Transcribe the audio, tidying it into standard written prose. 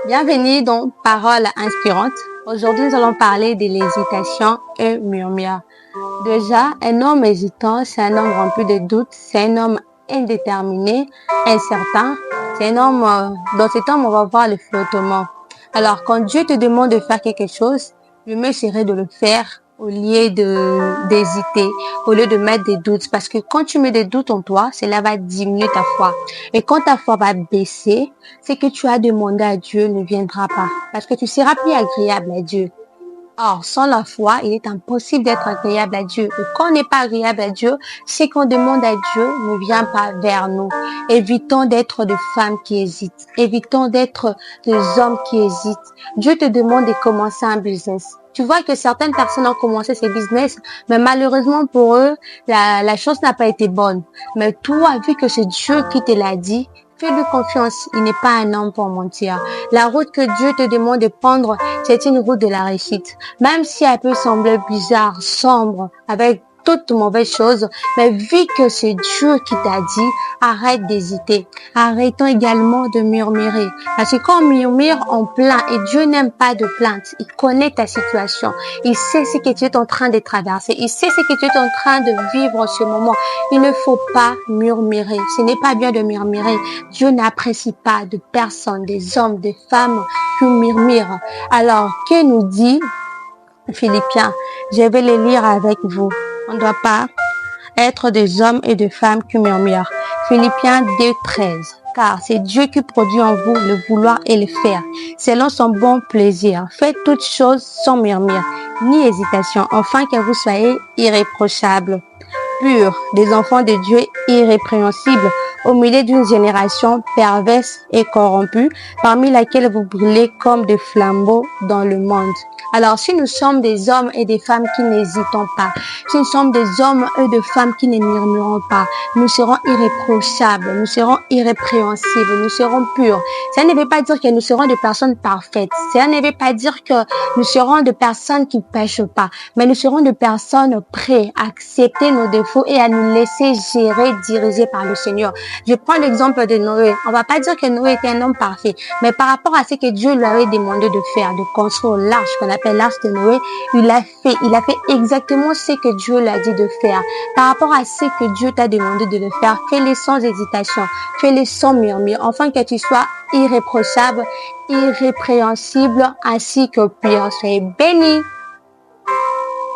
Bienvenue dans Paroles inspirantes. Aujourd'hui, nous allons parler de l'hésitation et murmure. Déjà, un homme hésitant, c'est un homme rempli de doutes, c'est un homme indéterminé, incertain. C'est un homme, dans cet homme, on va voir le flottement. Alors, quand Dieu te demande de faire quelque chose, le mieux serait de le faire au lieu d'hésiter, au lieu de mettre des doutes. Parce que quand tu mets des doutes en toi, cela va diminuer ta foi. Et quand ta foi va baisser, ce que tu as demandé à Dieu ne viendra pas. Parce que tu seras plus agréable à Dieu. Or, sans la foi, il est impossible d'être agréable à Dieu. Et quand on n'est pas agréable à Dieu, ce qu'on demande à Dieu ne vient pas vers nous. Évitons d'être des femmes qui hésitent. Évitons d'être des hommes qui hésitent. Dieu te demande de commencer un business. Tu vois que certaines personnes ont commencé ces business, mais malheureusement pour eux, la chose n'a pas été bonne. Mais toi, vu que c'est Dieu qui te l'a dit, fais-lui confiance, il n'est pas un homme pour mentir. La route que Dieu te demande de prendre, c'est une route de la réussite. Même si elle peut sembler bizarre, sombre, avec toutes mauvaises choses, mais vu que c'est Dieu qui t'a dit, arrête d'hésiter. Arrêtons également de murmurer. Parce que quand on murmure, on plaint. Et Dieu n'aime pas de plainte. Il connaît ta situation. Il sait ce que tu es en train de traverser. Il sait ce que tu es en train de vivre en ce moment. Il ne faut pas murmurer. Ce n'est pas bien de murmurer. Dieu n'apprécie pas de personnes, des hommes, des femmes qui murmurent. Alors, que nous dit Philippiens? Je vais les lire avec vous. On ne doit pas être des hommes et des femmes qui murmurent. Philippiens 2:13. Car c'est Dieu qui produit en vous le vouloir et le faire, selon son bon plaisir. Faites toutes choses sans murmure, ni hésitation, afin que vous soyez irréprochables, purs, des enfants de Dieu irrépréhensibles, au milieu d'une génération perverse et corrompue, parmi laquelle vous brûlez comme des flambeaux dans le monde. Alors, si nous sommes des hommes et des femmes qui n'hésitons pas, si nous sommes des hommes et des femmes qui ne murmurons pas, nous serons irréprochables, nous serons irrépréhensibles, nous serons purs. Ça ne veut pas dire que nous serons des personnes parfaites. Ça ne veut pas dire que nous serons des personnes qui pêchent pas, mais nous serons des personnes prêtes à accepter nos défauts et à nous laisser gérer, diriger par le Seigneur. Je prends l'exemple de Noé. On va pas dire que Noé était un homme parfait, mais par rapport à ce que Dieu lui avait demandé de faire, de construire l'arche qu'on appelle l'arche de Noé, il a fait exactement ce que Dieu lui a dit de faire. Par rapport à ce que Dieu t'a demandé de le faire, fais-le sans hésitation, fais-le sans murmure, afin que tu sois irréprochable, irrépréhensible, ainsi que pur. Soyez bénis.